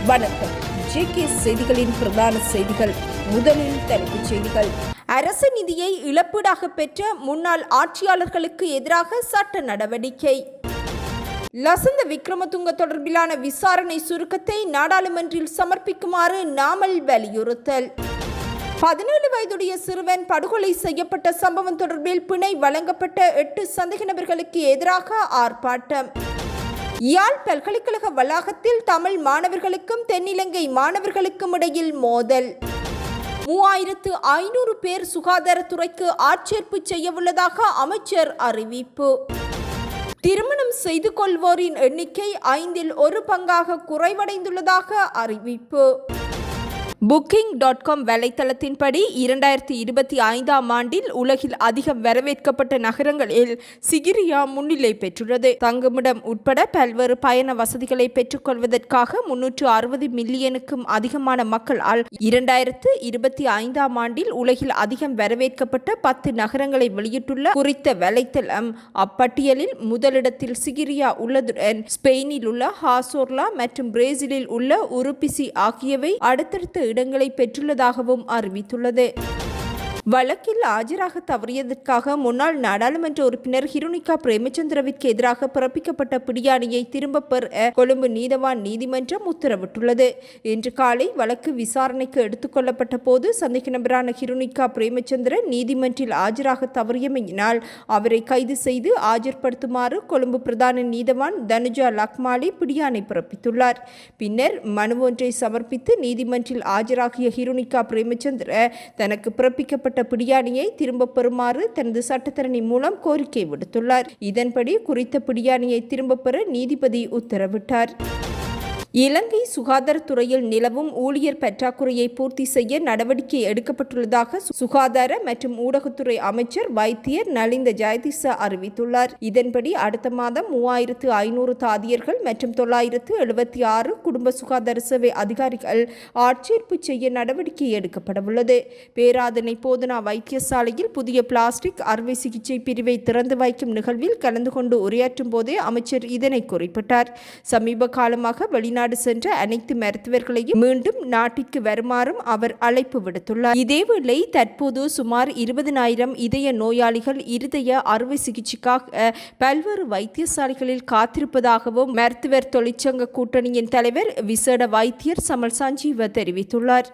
வணக்கம். ஜேகே செய்திகளின் பிரதான செய்திகள். முதலில் தலைப்புச் செய்திகள். அரசு நிதியை இழப்பீடாக பெற்ற முன்னாள் ஆட்சியாளர்களுக்கு எதிராக சட்ட நடவடிக்கை. லசந்த விக்ரமதுங்க தொடர்பிலான விசாரணை சுருக்கத்தை நாடாளுமன்றில் சமர்ப்பிக்குமாறு நாமல் வலியுறுத்தல். 17 வயதுடைய சிறுவன் படுகொலை செய்யப்பட்ட சம்பவம் தொடர்பில் பிணை வழங்கப்பட்ட 8 சந்தேக நபர்களுக்கு எதிராக ஆர்ப்பாட்டம். யாழ் பல்கலைக்கழக வளாகத்தில் தமிழ் மாணவர்களுக்கும் தென்னிலங்கை மாணவர்களுக்கும் இடையில் மோதல். 3500 பேர் சுகாதாரத்துறைக்கு ஆட்சேர்ப்பு செய்யவுள்ளதாக அமைச்சர் அறிவிப்பு. திருமணம் செய்து கொள்வோரின் எண்ணிக்கை 5இல் 1 பங்காக குறைவடைந்துள்ளதாக அறிவிப்பு. Booking.com வலைத்தளத்தின்படி 2025ஆம் ஆண்டில் உலகில் அதிகம் வரவேற்கப்பட்ட நகரங்களில் சிகிரியா முன்னிலை பெற்றுள்ளது. தங்குமிடம் உட்பட பல்வேறு பயண வசதிகளை பெற்றுக்கொள்வதற்காக 360 மில்லியனுக்கும் அதிகமான மக்களால் 2025ஆம் ஆண்டில் உலகில் அதிகம் வரவேற்கப்பட்ட 10 நகரங்களை வெளியிட்டுள்ள குறித்த வலைத்தளம் அப்பட்டியலில் முதலிடத்தில் சிகிரியா உள்ளதுடன் ஸ்பெயினில் உள்ள ஹாசோர்லா மற்றும் பிரேசிலில் உள்ள உருபிசி ஆகியவை அடுத்தடுத்த இடங்களை பெற்றுள்ளதாகவும் அறிவித்துள்ளது. வழக்கில் ஆஜராக தவறியதற்காக முன்னாள் நாடாளுமன்ற உறுப்பினர் ஹிருணிகா பிரேமச்சந்திரவிற்கு எதிராக பிறப்பிக்கப்பட்ட பிடியாணையை திரும்பப் பெற கொழும்பு நீதவான் நீதிமன்றம் உத்தரவிட்டுள்ளது. இன்று காலை வழக்கு விசாரணைக்கு எடுத்துக் கொள்ளப்பட்ட போது சந்தேக நபரான ஹிருணிகா பிரேமச்சந்திர நீதிமன்றில் ஆஜராக தவறியமையினால் அவரை கைது செய்து ஆஜர்படுத்துமாறு கொழும்பு பிரதான நீதவான் தனுஜா லக்மாலி பிடியாணை பிறப்பித்துள்ளார். பின்னர் மனு ஒன்றை சமர்ப்பித்து நீதிமன்றில் ஆஜராகிய ஹிருணிகா பிரேமச்சந்திர தனக்கு பிறப்பிக்கப்பட்ட பிடியாணையை திரும்பப் பெறுமாறு தனது சட்டத்தரணி மூலம் கோரிக்கை விடுத்துள்ளார். இதன்படி குறித்த பிடியாணையை திரும்பப் பெற நீதிபதி உத்தரவிட்டார். இலங்கை சுகாதாரத்துறையில் நிலவும் ஊழியர் பற்றாக்குறையை பூர்த்தி செய்ய நடவடிக்கை எடுக்கப்பட்டுள்ளதாக சுகாதார மற்றும் ஊடகத்துறை அமைச்சர் வைத்தியர் நலிந்த ஜெயதிச அறிவித்துள்ளார். இதன்படி அடுத்த மாதம் 3500 தாதியர்கள் மற்றும் 976 குடும்ப சுகாதார சேவை அதிகாரிகள் ஆட்சேர்ப்பு செய்ய நடவடிக்கை எடுக்கப்படவுள்ளது. பேராதனை போதனா வைத்தியசாலையில் புதிய பிளாஸ்டிக் அறுவை சிகிச்சை பிரிவை திறந்து வைக்கும் நிகழ்வில் கலந்து கொண்டு உரையாற்றும் போதே அமைச்சர் இதனை குறிப்பிட்டார். சமீப காலமாக வெளிநாடு சென்ற அனைத்து மருத்துவர்களையும் மீண்டும் நாட்டிற்கு வருமாறும் அவர் அழைப்பு விடுத்துள்ளார். இதேவேளை தற்போது சுமார் 20,000 இதய நோயாளிகள் இருதய அறுவை சிகிச்சைக்காக பல்வேறு வைத்தியசாலைகளில் காத்திருப்பதாகவும் மருத்துவர் தொழிற்சங்க கூட்டணியின் தலைவர் விசேட வைத்தியர் சமல் சஞ்சீவ தெரிவித்துள்ளார்.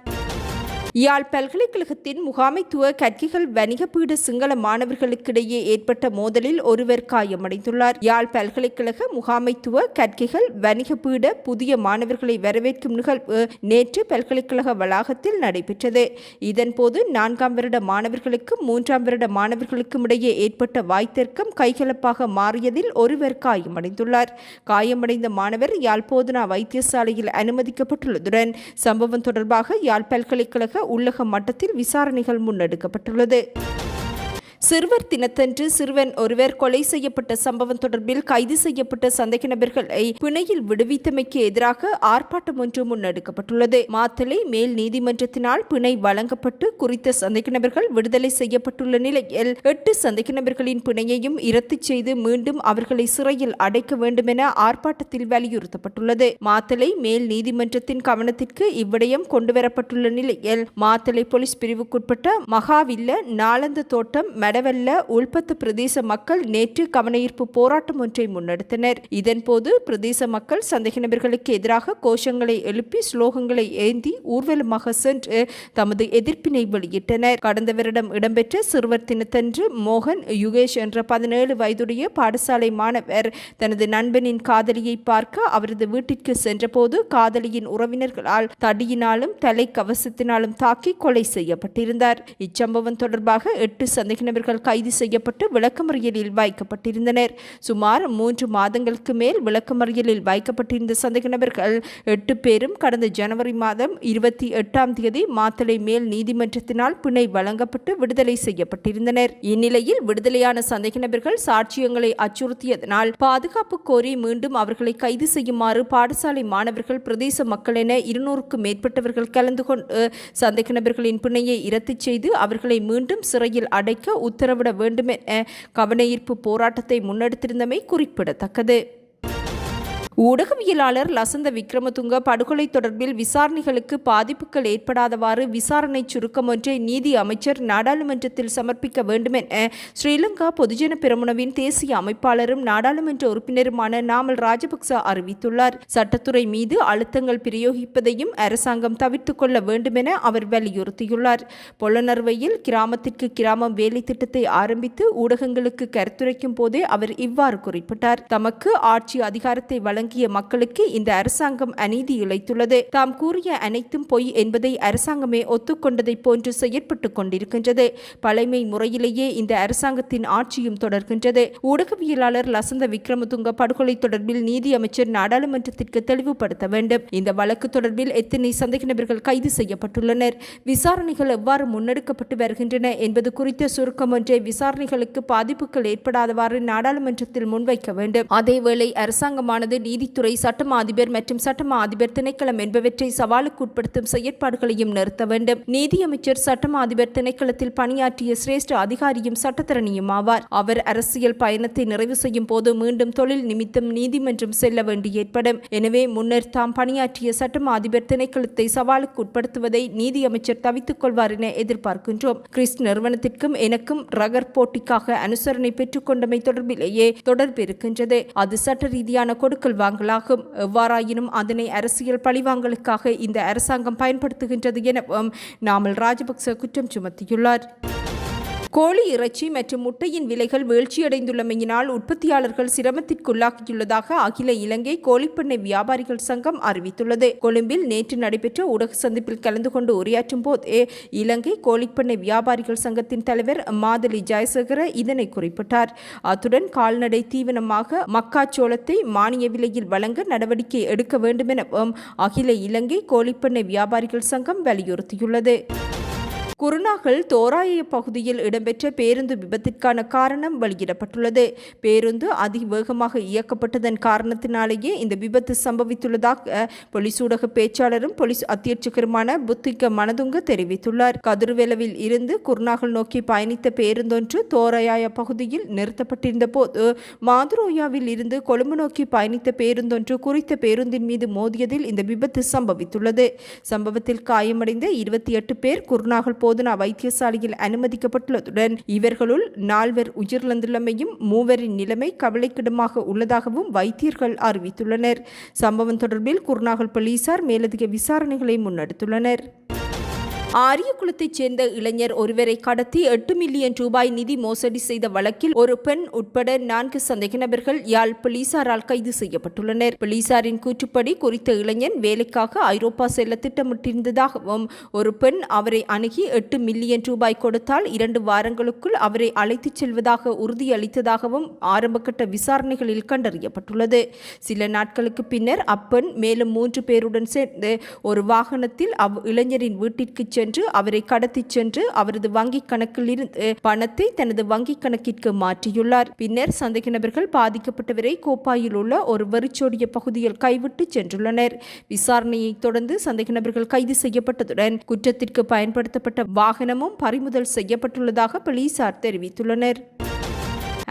யாழ் பல்கலைக்கழகத்தின் முகாமைத்துவ கற்கைகள் வணிக பீட சிங்கள மாணவர்களுக்கிடையே ஏற்பட்ட மோதலில் ஒருவர் காயமடைந்துள்ளார். யாழ் பல்கலைக்கழக முகாமைத்துவ கற்கைகள் வணிக பீட புதிய மாணவர்களை வரவேற்கும் நிகழ்வு நேற்று பல்கலைக்கழக வளாகத்தில் நடைபெற்றது. இதன்போது 4ஆம் வருட மாணவர்களுக்கும் 3ஆம் வருட மாணவர்களுக்கும் இடையே ஏற்பட்ட வாய்த்தர்க்கம் கைகலப்பாக மாறியதில் ஒருவர் காயமடைந்துள்ளார். காயமடைந்த மாணவர் யாழ் போதனா வைத்தியசாலையில் அனுமதிக்கப்பட்டுள்ளதுடன் சம்பவம் தொடர்பாக யாழ் பல்கலைக்கழக உள்ளக மட்டத்தில் விசாரணைகள் முன்னெடுக்கப்பட்டுள்ளது. சிறுவர் தினத்தன்று சிறுவன் ஒருவர் கொலை செய்யப்பட்ட சம்பவம் தொடர்பில் கைது செய்யப்பட்ட சந்தேக நபர்களை பிணையில் விடுவித்தமைக்கு எதிராக ஆர்ப்பாட்டம் ஒன்று முன்னெடுக்கப்பட்டுள்ளது. மாத்தளை மேல் நீதிமன்றத்தினால் பிணை வழங்கப்பட்டு குறித்த சந்தேக நபர்கள் விடுதலை செய்யப்பட்டுள்ள நிலையில் 8 சந்தேக நபர்களின் பிணையையும் இரத்து செய்து மீண்டும் அவர்களை சிறையில் அடைக்க வேண்டும் என ஆர்ப்பாட்டத்தில் வலியுறுத்தப்பட்டுள்ளது. மாத்தளை மேல் நீதிமன்றத்தின் கவனத்திற்கு இவ்விடயம் கொண்டுவரப்பட்டுள்ள நிலையில் மாத்தளை போலீஸ் பிரிவுக்குட்பட்ட மகாவில்ல நாளந்த தோட்டம் மடவல்ல உள்பத்து பிரதேச மக்கள் நேற்று கவனஈர்ப்பு போராட்டம் ஒன்றை முன்னெடுத்தனர். இதன்போது பிரதேச மக்கள் சந்தேக நபர்களுக்கு எதிராக கோஷங்களை எழுப்பி ஸ்லோகங்களை ஏந்தி ஊர்வலமாக சென்று தமது எதிர்ப்பினை வெளியிட்டனர். கடந்த வருடம் இடம்பெற்ற சிறுவர் தினத்தன்று மோகன் யுகேஷ் என்ற 17 வயதுடைய பாடசாலை மாணவர் தனது நண்பனின் காதலியை பார்க்க அவரது வீட்டிற்கு சென்றபோது காதலியின் உறவினர்களால் தடியினாலும் தலை கவசத்தினாலும் தாக்கி கொலை செய்யப்பட்டிருந்தார். இச்சம்பவம் தொடர்பாக 8 சந்தேக கைது செய்யப்பட்டு விளக்கமறியலில் வைக்கப்பட்டிருந்தனர். சுமார் 3 மாதங்களுக்கு மேல் விளக்கமறியலில் வைக்கப்பட்டிருந்த சந்தேக நபர்கள் 8 பேரும் கடந்த ஜனவரி மாதம் 28ஆம் தேதி மாத்தளை மேல் நீதிமன்றத்தினால் பிணை வழங்கப்பட்டு விடுதலை செய்யப்பட்டிருந்தனர். இந்நிலையில் விடுதலையான சந்தேக நபர்கள் சாட்சியங்களை அச்சுறுத்தியதனால் பாதுகாப்பு கோரி மீண்டும் அவர்களை கைது செய்யுமாறு பாடசாலை மாணவர்கள் பிரதேச மக்கள் என 200க்கும் மேற்பட்டவர்கள் கலந்து கொண்டு சந்தேக நபர்களின் பிணையை இரத்து செய்து அவர்களை மீண்டும் சிறையில் அடைக்க உத்தரவிட வேண்டும் என கவனஈர்ப்பு போராட்டத்தை முன்னெடுத்திருந்தமை குறிப்பிடத்தக்கது. ஊடகவியலாளர் லசந்த விக்ரமதுங்க படுகொலை தொடர்பில் விசாரணைகளுக்கு பாதிப்புகள் ஏற்படாதவாறு விசாரணை சுருக்கம் ஒன்றை நீதி அமைச்சர் நாடாளுமன்றத்தில் சமர்ப்பிக்க வேண்டும் என ஸ்ரீலங்கா பொதுஜன பெரமுனவின் தேசிய அமைப்பாளரும் நாடாளுமன்ற உறுப்பினருமான நாமல் ராஜபக்ச அறிவித்துள்ளார். சட்டத்துறை மீது அழுத்தங்கள் பிரயோகிப்பதையும் அரசாங்கம் தவிர்த்துக் கொள்ள வேண்டும் என அவர் வலியுறுத்தியுள்ளார். பொலனறுவையில் கிராமத்திற்கு கிராமம் வேலை திட்டத்தை ஆரம்பித்து ஊடகங்களுக்கு கருத்துரைக்கும் போதே அவர் இவ்வாறு குறிப்பிட்டார். தமக்கு ஆட்சி அதிகாரத்தை வழங்கிய மக்களுக்கு இந்த அரசாங்கம் அநீதி இழைத்துள்ளது. தாம் கூறிய அனைத்தும் பொய் என்பதை அரசாங்கமே ஒத்துக்கொண்டதை போன்று செயற்பட்டுக் கொண்டிருக்கின்றது. பழைமை முறையிலேயே இந்த அரசாங்கத்தின் ஆட்சியும் தொடர்கின்றது. ஊடகவியலாளர் லசந்த விக்ரமதுங்க படுகொலை தொடர்பில் நீதி அமைச்சர் நாடாளுமன்றத்திற்கு தெளிவுபடுத்த வேண்டும். இந்த வழக்கு தொடர்பில் எத்தனை சந்தேக நபர்கள் கைது செய்யப்பட்டுள்ளனர், விசாரணைகள் எவ்வாறு முன்னெடுக்கப்பட்டு வருகின்றன என்பது குறித்த சுருக்கம் ஒன்றை விசாரணைகளுக்கு பாதிப்புகள் ஏற்படாதவாறு நாடாளுமன்றத்தில் முன்வைக்க வேண்டும். அதேவேளை அரசாங்கமானது நீதித்துறை, சட்டமா அதிபர் மற்றும் சட்டமா அதிபர் திணைக்களம் என்பவற்றை சவாலுக்கு உட்படுத்தும் செயற்பாடுகளையும் நிறுத்த வேண்டும். நீதியமைச்சர் சட்டமா அதிபர் திணைக்களத்தில் பணியாற்றிய சிரேஷ்ட அதிகாரியும் சட்டத்தரணியும் ஆவார். அவர் அரசியல் பயணத்தை நிறைவு செய்யும் போது மீண்டும் தொழில் நிமித்தம் நீதிமன்றம் செல்ல வேண்டி ஏற்படும். எனவே முன்னர் தாம் பணியாற்றிய சட்டமா அதிபர் திணைக்களத்தை சவாலுக்கு உட்படுத்துவதை நீதியமைச்சர் தவித்துக் கொள்வார் என எதிர்பார்க்கின்றோம். கிறிஸ் நிறுவனத்திற்கும் எனக்கும் ரகர் போட்டிக்காக அனுசரணை பெற்றுக் கொண்டமை தொடர்பிலேயே தொடர்பு இருக்கின்றது. அது சட்ட ரீதியான கொடுக்கல் வாங்கலாகும். எவ்வாறாயினும் அதனை அரசியல் பழிவாங்கலுக்காக இந்த அரசாங்கம் பயன்படுத்துகின்றது எனவும் நாமல் ராஜபக்ச குற்றம் சுமத்தியுள்ளார். கோழி இறைச்சி மற்றும் முட்டையின் விலைகள் வீழ்ச்சியடைந்துள்ளமையினால் உற்பத்தியாளர்கள் சிரமத்திற்குள்ளாகியுள்ளதாக அகில இலங்கை கோழிப்பண்ணை வியாபாரிகள் சங்கம் அறிவித்துள்ளது. கொழும்பில் நேற்று நடைபெற்ற ஊடக சந்திப்பில் கலந்து கொண்டு உரையாற்றும் போதே இலங்கை கோழிப்பண்ணை வியாபாரிகள் சங்கத்தின் தலைவர் மாதலி ஜெயசேகர இதனை குறிப்பிட்டார். அத்துடன் கால்நடை தீவனமாக மக்காச்சோளத்தை மானிய விலையில் வழங்க நடவடிக்கை எடுக்க வேண்டும் எனவும் அகில இலங்கை கோழிப்பண்ணை வியாபாரிகள் சங்கம் வலியுறுத்தியுள்ளது. குருநாகல் தோராய பகுதியில் இடம்பெற்ற பேருந்து விபத்திற்கான காரணம் வெளியிடப்பட்டுள்ளது. பேருந்து அதிவேகமாக இயக்கப்பட்டதன் காரணத்தினாலேயே இந்த விபத்து சம்பவித்துள்ளதாக போலீஸ் ஊடக பேச்சாளரும் போலீஸ் அத்தியட்சகருமான புத்திக மனதுங்க தெரிவித்துள்ளார். கதிர்வேலவில் இருந்து குருநாகல் நோக்கி பயணித்த பேருந்தொன்று தோராய பகுதியில் நிறுத்தப்பட்டிருந்த போது மாதுரோயாவில் இருந்து கொழும்பு நோக்கி பயணித்த பேருந்தொன்று குறித்த பேருந்தின் மீது மோதியதில் இந்த விபத்து சம்பவித்துள்ளது. சம்பவத்தில் காயமடைந்த 28 பேர் குருநாகல் போதனா வைத்தியசாலையில் அனுமதிக்கப்பட்டுள்ளதுடன் இவர்களுள் 4 உயிரிழந்துள்ளமையும் 3 நிலைமை கவலைக்கிடமாக உள்ளதாகவும் வைத்தியர்கள் அறிவித்துள்ளனர். சம்பவம் தொடர்பில் குருநாகல் போலீசார் மேலதிக விசாரணைகளை முன்னெடுத்துள்ளனர். ஆரியகுளத்தைச் சேர்ந்த இளைஞர் ஒருவரை கடத்தி 8 மில்லியன் ரூபாய் நிதி மோசடி செய்த வழக்கில் ஒரு பெண் உட்பட 4 சந்தேக நபர்கள் யாழ் போலீசாரால் கைது செய்யப்பட்டுள்ளனர். போலீசாரின் கூற்றுப்படி குறித்த இளைஞன் வேலைக்காக ஐரோப்பா செல்ல திட்டமிட்டிருந்ததாகவும் ஒரு பெண் அவரை அணுகி 8 மில்லியன் ரூபாய் கொடுத்தால் 2 வாரங்களுக்குள் அவரை அழைத்துச் செல்வதாக உறுதியளித்ததாகவும் ஆரம்பகட்ட விசாரணைகளில் கண்டறியப்பட்டுள்ளது. சில நாட்களுக்கு பின்னர் அப்பெண் மேலும் 3 பேருடன் சேர்ந்து ஒரு வாகனத்தில் இளைஞரின் வீட்டிற்கு சென்று அவரை கடத்திச் சென்று அவரது வங்கிக் கணக்கில் இருந்து பணத்தை தனது வங்கிக் கணக்கிற்கு மாற்றியுள்ளார். பின்னர் சந்தேக நபர்கள் பாதிக்கப்பட்டவரை கோப்பாயில் உள்ள ஒரு வெறிச்சோடிய பகுதியில் கைவிட்டு சென்றுள்ளனர். விசாரணையை தொடர்ந்து சந்தேக நபர்கள் கைது செய்யப்பட்டதுடன் குற்றத்திற்கு பயன்படுத்தப்பட்ட வாகனமும் பறிமுதல் செய்யப்பட்டுள்ளதாக போலீசார் தெரிவித்துள்ளனர்.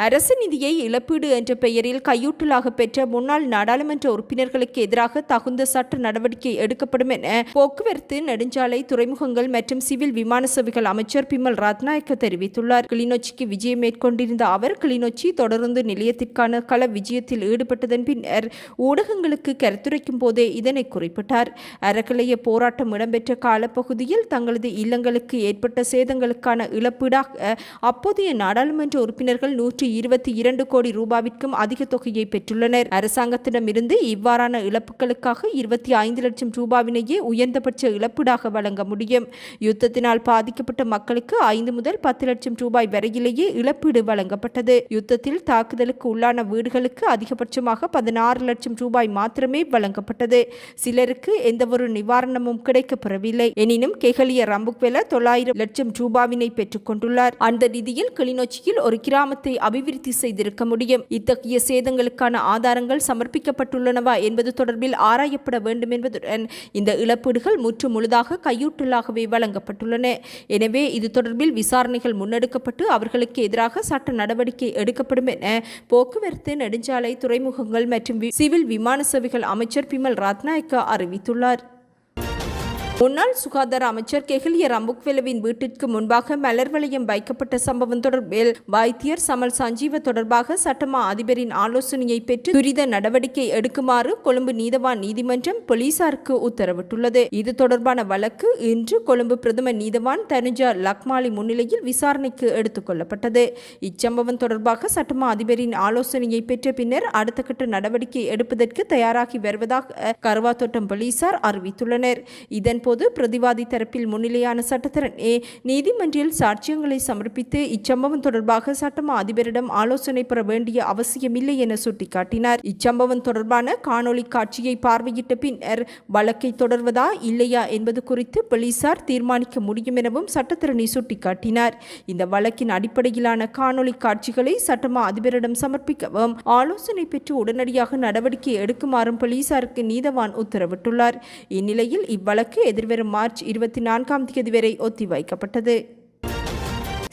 அரசு நிதியை இழப்பீடு என்ற பெயரில் கையூட்டலாக பெற்ற முன்னாள் நாடாளுமன்ற உறுப்பினர்களுக்கு எதிராக தகுந்த சட்ட நடவடிக்கை எடுக்கப்படும் என போக்குவரத்து, நெடுஞ்சாலை, துறைமுகங்கள் மற்றும் சிவில் விமான சேவைகள் அமைச்சர் பிமல் ரத்நாயக்க தெரிவித்துள்ளார். கிளிநொச்சிக்கு விஜயம் மேற்கொண்டிருந்த அவர் கிளிநொச்சி தொடருந்து நிலையத்திற்கான கள விஜயத்தில் ஈடுபட்டதன் பின்னர் ஊடகங்களுக்கு கருத்துரைக்கும் போதே இதனை குறிப்பிட்டார். அறக்கலைய போராட்டம் இடம்பெற்ற காலப்பகுதியில் தங்களது இல்லங்களுக்கு ஏற்பட்ட சேதங்களுக்கான இழப்பீடாக அப்போதைய நாடாளுமன்ற உறுப்பினர்கள் 122 கோடி ரூபாவிற்கும் அதிக தொகையை பெற்றுள்ளனர். அரசாங்கத்திடமிருந்து இவ்வாறான இழப்புகளுக்காக 25 லட்சம் ரூபாவினையே உயர்ந்தபட்ச இழப்பீடாக வழங்க முடியும். யுத்தத்தினால் பாதிக்கப்பட்ட மக்களுக்கு 5 முதல் 10 லட்சம் ரூபாய் வரையிலேயே இழப்பீடு வழங்கப்பட்டது. யுத்தத்தில் தாக்குதலுக்கு உள்ளான வீடுகளுக்கு அதிகபட்சமாக 16 லட்சம் ரூபாய் மாத்திரமே வழங்கப்பட்டது. சிலருக்கு எந்தவொரு நிவாரணமும் கிடைக்கப்பெறவில்லை. எனினும் கெஹலிய ரம்புக்வெல 900 லட்சம் ரூபாவினை பெற்றுக் கொண்டுள்ளார். அந்த நிதியில் கிளிநொச்சியில் ஒரு கிராமத்தை அபிவிருத்தி செய்திருக்க முடியும். இத்தகைய சேதங்களுக்கான ஆதாரங்கள் சமர்ப்பிக்கப்பட்டுள்ளனவா என்பது தொடர்பில் ஆராயப்பட வேண்டும் என்பதுடன் இந்த இழப்பீடுகள் முற்று முழுதாக கையூட்டலாகவே வழங்கப்பட்டுள்ளன. எனவே இது தொடர்பில் விசாரணைகள் முன்னெடுக்கப்பட்டு அவர்களுக்கு எதிராக சட்ட நடவடிக்கை எடுக்கப்படும் என போக்குவரத்து, நெடுஞ்சாலை, துறைமுகங்கள் மற்றும் சிவில் விமான சேவைகள் அமைச்சர் பிமல் ரத்நாயக்க அறிவித்துள்ளார். முன்னாள் சுகாதார அமைச்சர் கெஹலிய ரம்புக்வெலவின் வீட்டிற்கு முன்பாக மலர் வளையம் வைக்கப்பட்ட சம்பவம் தொடர்பில் வைத்தியர் சமல் சஞ்சீவ தொடர்பாக சட்டமா அதிபரின் ஆலோசனையை பெற்று துரித நடவடிக்கை எடுக்குமாறு கொழும்பு நீதவான் நீதிமன்றம் போலீசாருக்கு உத்தரவிட்டுள்ளது. இது தொடர்பான வழக்கு இன்று கொழும்பு பிரதம நீதவான் தனுஜா லக்மாலி முன்னிலையில் விசாரணைக்கு எடுத்துக் கொள்ளப்பட்டது. இச்சம்பவம் தொடர்பாக சட்டமா அதிபரின் ஆலோசனையை பெற்ற பின்னர் அடுத்த கட்ட நடவடிக்கை எடுப்பதற்கு தயாராகி வருவதாக கருவாத்தோட்டம் போலீசார் அறிவித்துள்ளனர். இதன் போது பிரதிவாதி தரப்பில் முன்னிலையான சட்டத்தரணி நீதிமன்றில் சாட்சியங்களை சமர்ப்பித்து இச்சம்பவம் தொடர்பாக சட்டமா அதிபரிடம் ஆலோசனை பெற வேண்டிய அவசியமில்லை என சுட்டிக்காட்டினார். இச்சம்பவம் தொடர்பான காணொலி காட்சியை பார்வையிட்ட பின்னர் வழக்கை தொடர்வதா இல்லையா என்பது குறித்து போலீசார் தீர்மானிக்க முடியும் எனவும் சட்டத்தரணி சுட்டிக்காட்டினார். இந்த வழக்கின் அடிப்படையிலான காணொலி காட்சிகளை சட்டமா அதிபரிடம் சமர்ப்பிக்கவும் ஆலோசனை பெற்று உடனடியாக நடவடிக்கை எடுக்குமாறும் போலீசாருக்கு நீதவான் உத்தரவிட்டுள்ளார். இந்நிலையில் இவ்வழக்கு எதிர்வரும் மார்ச் 24 வரை ஒத்திவைக்கப்பட்டது.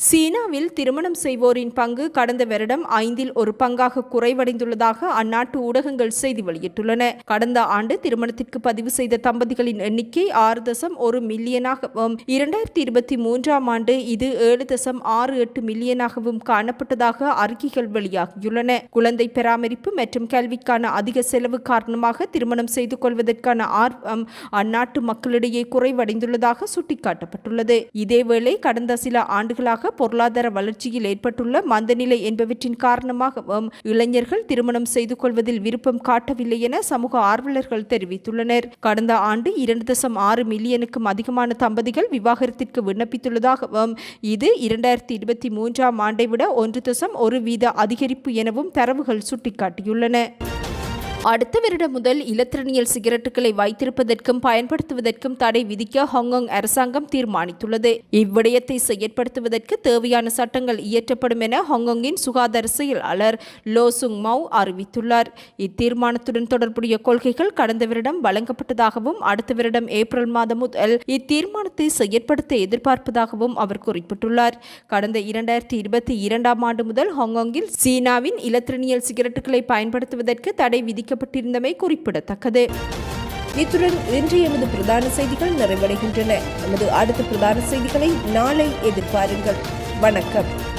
சீனாவில் திருமணம் செய்வோரின் பங்கு கடந்த வருடம் 1/5 பங்காக குறைவடைந்துள்ளதாக அந்நாட்டு ஊடகங்கள் செய்தி வெளியிட்டுள்ளன. கடந்த ஆண்டு திருமணத்திற்கு பதிவு செய்த தம்பதிகளின் எண்ணிக்கை 6.1 மில்லியனாகவும் 2023 ஆண்டு இது 7.68 மில்லியனாகவும் காணப்பட்டதாக அறிக்கைகள் வெளியாகியுள்ளன. குழந்தை பராமரிப்பு மற்றும் கல்விக்கான அதிக செலவு காரணமாக திருமணம் செய்து கொள்வதற்கான ஆர்வம் அந்நாட்டு மக்களிடையே குறைவடைந்துள்ளதாக சுட்டிக்காட்டப்பட்டுள்ளது. இதேவேளை கடந்த சில ஆண்டுகளாக பொருளாதார வளர்ச்சியில் ஏற்பட்டுள்ள மந்தநிலை என்பவற்றின் காரணமாகவும் இளைஞர்கள் திருமணம் செய்து கொள்வதில் விருப்பம் காட்டவில்லை என சமூக ஆர்வலர்கள் தெரிவித்துள்ளனர். கடந்த ஆண்டு 2.6 மில்லியனுக்கும் அதிகமான தம்பதிகள் விவாகரத்திற்கு விண்ணப்பித்துள்ளதாகவும் இது 2023 ஆண்டை விட 1.1% அதிகரிப்பு எனவும் தரவுகள் சுட்டிக்காட்டியுள்ளன. அடுத்த வருடம் முதல் இலத்திரனியல் சிகரெட்டுகளை வைத்திருப்பதற்கும் பயன்படுத்துவதற்கும் தடை விதிக்க ஹாங்காங் அரசாங்கம் தீர்மானித்துள்ளது. இவ்விடயத்தை செயற்படுத்துவதற்கு தேவையான சட்டங்கள் இயற்றப்படும் என ஹாங்காங்கின் சுகாதார செயலாளர் லோ சுங் மவ் அறிவித்துள்ளார். இத்தீர்மானத்துடன் தொடர்புடைய கொள்கைகள் கடந்த வருடம் வழங்கப்பட்டதாகவும் அடுத்த வருடம் ஏப்ரல் மாதம் முதல் இத்தீர்மானத்தை செயற்படுத்த எதிர்பார்ப்பதாகவும் அவர் குறிப்பிட்டுள்ளார். கடந்த 2022 ஆண்டு முதல் ஹாங்காங்கில் சீனாவின் இலத்திரனியல் சிகரெட்டுகளை பயன்படுத்துவதற்கு தடை விதிக்கப்பட்டிருந்தமை குறிப்பிடத்தக்கது. இத்துடன் இன்றைய எமது பிரதான செய்திகள் நிறைவடைகின்றன. நமது அடுத்த பிரதான செய்திகளை நாளை எதிர்பாருங்கள். வணக்கம்.